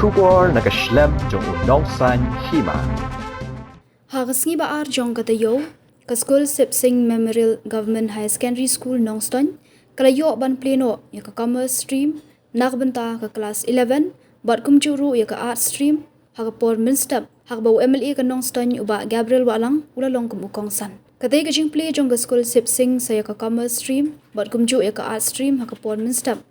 Shubor nakaslem jong unong san hima. Hagasngi baar jong katayo, ka school Sipsing Memorial Government High Secondary School Nongston, kalayo ban pleno ya ka commerce stream, nagbenta ka class 11, bat kumjuru ya ka art stream, hagapor minstep, hagbau MLA ka Nongston uba Gabriel Walang ulalong kumukong san. Katay ka jing play jong ka school Sipsing sa ya ka commerce stream, bat kumju ya ka art stream hagapor minstep.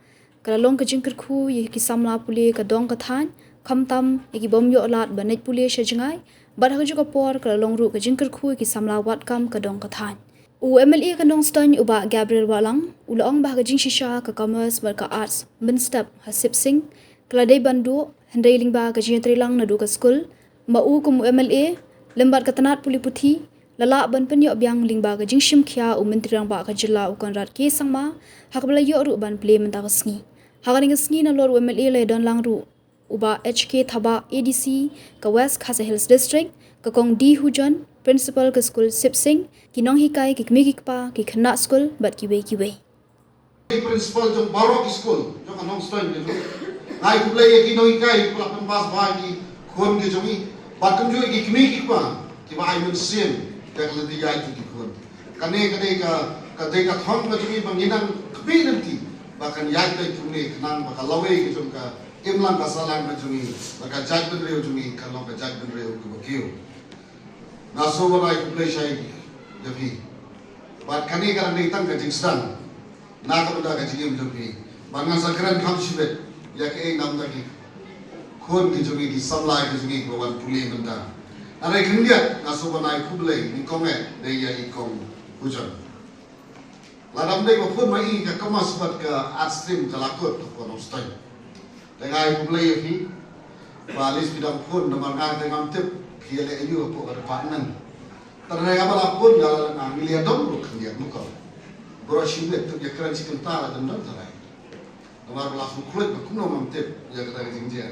Kalalong ka jing kerku ya ki samla puli ka dong ka than, kamtam ya ki bom yo lat banit puli sya jengay, bat hak juga por kalalong ru ka jing kerku ki samla wat kam ka dong ka than. MLA ka Nongston uba Gabriel Walang, ulaong bah ka jing shisha ka commerce bat ka arts, minstep ha Sipsing, kaladai bandu, hendai lingba ka jing trilang na du ka school, mau kumu MLA, lembat ka tanat puli puthi, lala ban penyo biang lingba ka jing shim kya menteri rang ba ka jila ukon rat ke sangma, hak bala yo ru ban play menta ka sngi. Hakaring sngi na lor MLA le don lang ru uba HK Thaba ADC ka West Khasa Hills District ka kong D Hujan principal ka school Sipsing kinong hikay kikmikikpa ki khana school bat kiwe principal jong barok school jong anong stone jong ngai kublai ki noi kai pula pempas ba ki khon ke jongi bat kum ju ki kmikikpa ki ba ai mun sim ka le di ai ki khon kane ka thong ka jongi banginang kpi nanti bahkan yai tai tungi khnang ba ka lawe ki jong ka imlang ka salang ka jongi ka jaj ben reu jongi ka long ka jaj ben reu ki bakio na so ba ai kublai shai jabi bat kane ka nei tang ka jingstan na ka buda ka jingim jabi bangan sakran kham shibet ya ke nam da ki khon ki jongi ki samlai ki jongi ko wan puli menta arai khindia na so ba nai kublai ni konge dei ya I kong hujan ladam dei ko phun mai ka kamas bat ka art stream kalakut ko no style dengai kublai hi balis bidang phun namar ngang tengam tip khiale ayu ko ka department tarne ga bala phun ya na milia dom ru khindia muka bro shibet tu ya kran chikin ta la dam dam tarai namar bala phun khut ko no mam tip ya ka ta jingjia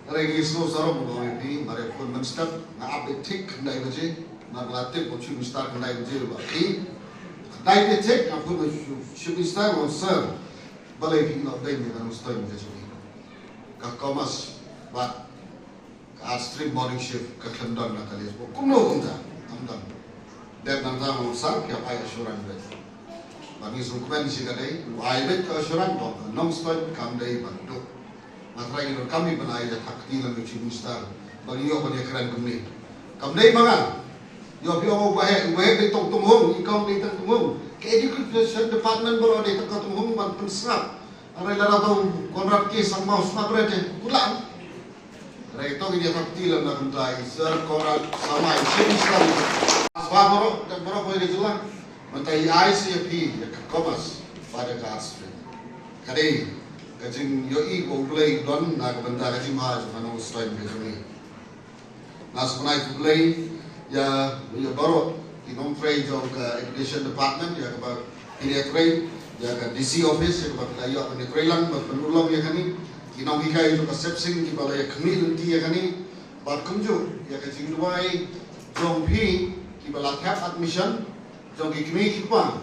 arai gi sno saro bo hi mare phun man step na up tik nai baje na bala tip ko chu start nai baje ba hi dai te tek na phun should start on sir balai hi no dai ni na start ni je ka commerce but ka street morning shift ka khandon na kale ko kumno kumta amdan der nan ta mo sar kya ai assurance bet bagi sukmen si kadai ai bet ka assurance bo nom start kam dai bantu matra ini kami banai da takti la chu star bagi yo bani kran kumni kam dai mangan yo pio mo bahe be tong tum hong ikong dei tang tum hong ke education department bro dei tang tum hong ban pensap arai la tong konrat ke sang mau smart rete kulang arai to dia takti la na kuntai sir koral samai sinistar asba bro ko ri julang mantai ICP commerce pada gas kadai kajing yo I ko play don na ka banta kajing ha so no style ke joni nas banai to play ya yo baro inong trade of education department ya ka ini trade ya ka DC office ya ka yo ni trailang ba penulong ya kani inong hikai to ka Sipsing ki bala ya khmil ti ya kani ba kumju ya ka jing duai jong phi ki bala cap admission jong ki khmi ki pa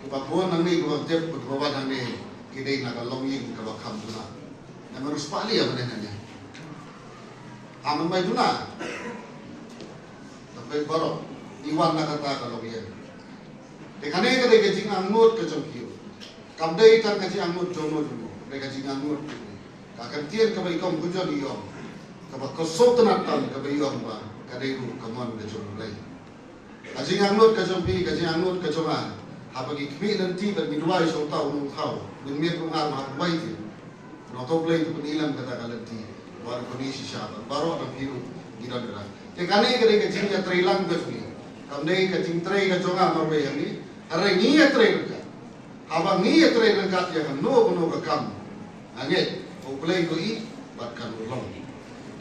ki ba phone nang ni ko dep ko ba nang ni kidai na kalong yin ka ba kham duna na marus pali ya bane nanya amam mai duna tapi baro iwan na kata kalong yin de kane ka de jing angut ka jong kiu kam dei tan ka jing angut jono jono de ka jing angut ka kan tien ka bai kom kujo ni yom ka ba ko so tan tan ka bai yom ba ka dei ru ka mon de jong lai ka jing angut ka jong pi ka jing angut ka jong a habagi kmi nanti ber midwai so tau nung thau nung mir nung ar ma bai ti no to play tu nilam kata kalanti war ko ni shisha baro na piru gira dira te kane kare ka jing ya trilang ka suni kam nei ka jing trai ka jonga ma we ni are ni ya trai ka haba ni ya trai ka ya no ka kam ange o play ko I bat kan long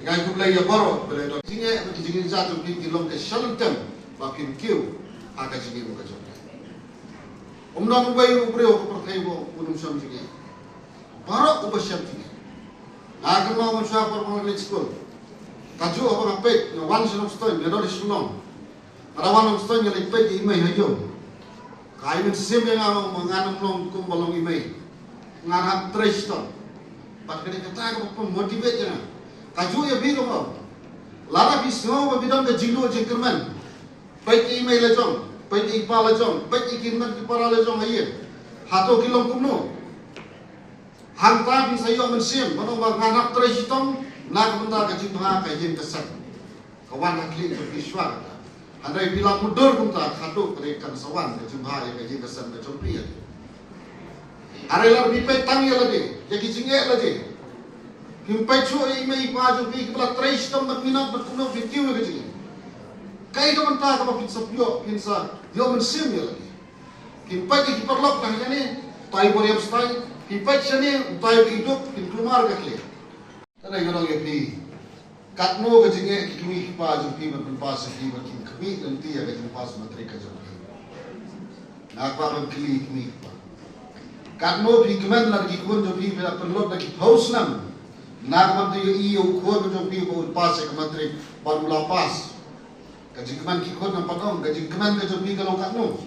ngai ko play ya baro play do jing ya jing za tu ki long ke shaltem ba kim kiu aka jing mo ka jonga umna ubai upre ko perthai bo unum sam jige barok ubasham jige agar mau mensha por mo le school kaju apa ngape no wan sinong stone ne do sinong arawan ng stone le pe di mai hayo kai men sim yang ang manganam long kum bolong imai ngarap tres ton pat kene kata ko motivate jana kaju ya bi dong lara bi semua bidang ke jilu jengkerman baik email lejong baik ipa lejong baik ikinman kipara lejong aye hato kilong kumno hangta bin sayo mensim manong ba nganak tresitong nak benda ke jimha ka yin kesan kawan akli berkiswar andai bila mudur bunta hato kerekan sawan ke jimha ya ka yin kesan ke jompi are lar bi pe tang ya lagi ya ki jinge lagi himpai chu ai mai pa jo bi kala tresitong mat minat berkuno video ke jinge kai ka manta ka pin sapyo pinsa yo mensim ya lagi himpai ki perlok tang ya ni tai boriam stai himpai chane tai hidup in keluar ka kle tara yorong ya pi katno ka jinge ki kimi pa jo pi mat pas ki mat kimi nanti ya ka pas matri ka jo pi nak pa ban kli kimi pa katno pi kemen lar ki kun jo pi bela perlok da ki haus nam nak mat yo iyo ko jo pi ko pas ka matri baru lapas ka jingkeman ki kun nam padong ka jingkeman ka jo pi ka long katno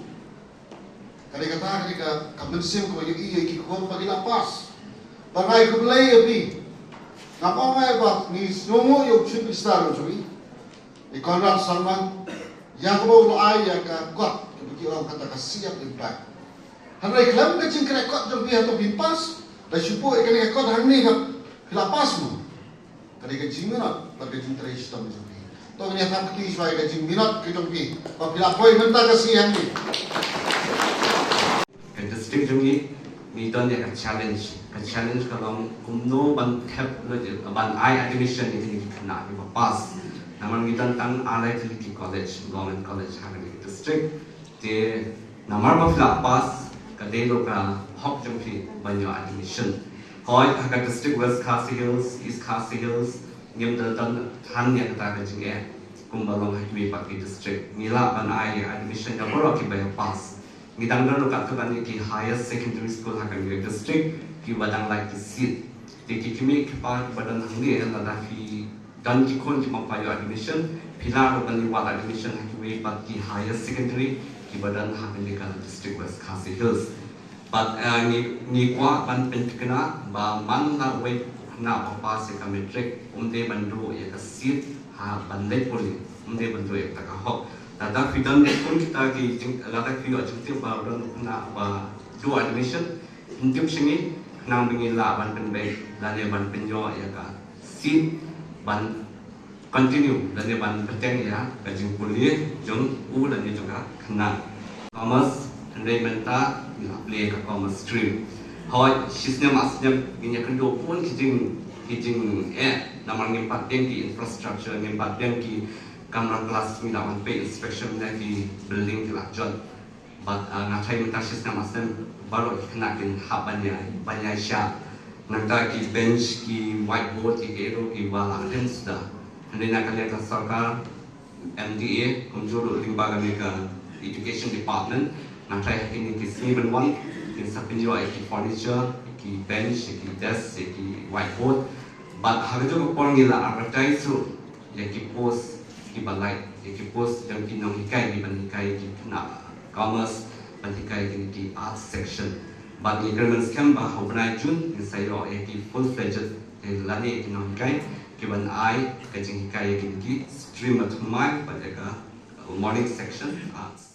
kali kata ketika kabensim ko yung iya kikon pagi lapas bangai ko belai api ngapong ay ba ni sumo yung chip star jui Conrad Salman yang ko lo ay ka kot kebiki orang kata kasiap impact hanai klam ka jing kre kot jong biha to bimpas da supo e kali kot hang ni ka lapas mo kali ka jing minot lag jing tre sistem jong to ni tham ki swai ka jing minot ki jong bi pa pila poi menta kasihan ni district jungi mi don ya challenge kalau kumno ban tap ban I admission ini kena ni pass naman kita tan RIT college government college hagan district te namar ba fla pass ka de lo ka hok jumpi banyo admission hoi hagan district West Khasi Hills East Khasi Hills ngem dan tan ya kata ka jinge kumbalong hakmi pak district mila ban I admission ya boro ki ba pass ngidanggar lo kat kan ki higher secondary school hakan di district ki badang like the seat di ki kimi ki pa badan hangi la da ki dan ki kon ki mapayo admission pila ro kan wala admission hakwi pat ki higher secondary ki badan hakan di kan district West Khasi Hills but ni kwa ban pen kena ba man la we na pa se ka metric umde bandu ya ka seat ha ban le poli umde bandu ya ta ka ho Tata fitan pun kita ki lada ki ajut ba ran na ba do admission intim singi nang bingin la ban pen be dan ban penyo ya ka seat ban continue dan ban peteng ya ka jing kuliah jong u dan juga kena commerce andai menta ya play ka commerce stream hoi sistem asnya ginya kendo pun kijing namang ngimpat yang ki infrastructure ngimpat yang ki kamera kelas minta pay inspection lagi building ki lakjon but ngatai minta sistem asem baru kena kin habanya banyak sya nangta ki bench ki whiteboard ki ero ki wala den sudah hendak nak lihat sarkar MDA kunjuru limbaga mereka education department ngatai ini ki sini one ki sapinjo ki furniture ki bench ki desk ki whiteboard but harjo ko pangila advertise ya ki post ki balai ki post yang kinong hikai di banikai ki kena commerce banikai ki art section but ni government scam ba hobnai jun ni sayo ki full fledged lani kinong hikai ki ban ai ka jing hikai ki stream at mai ba morning section arts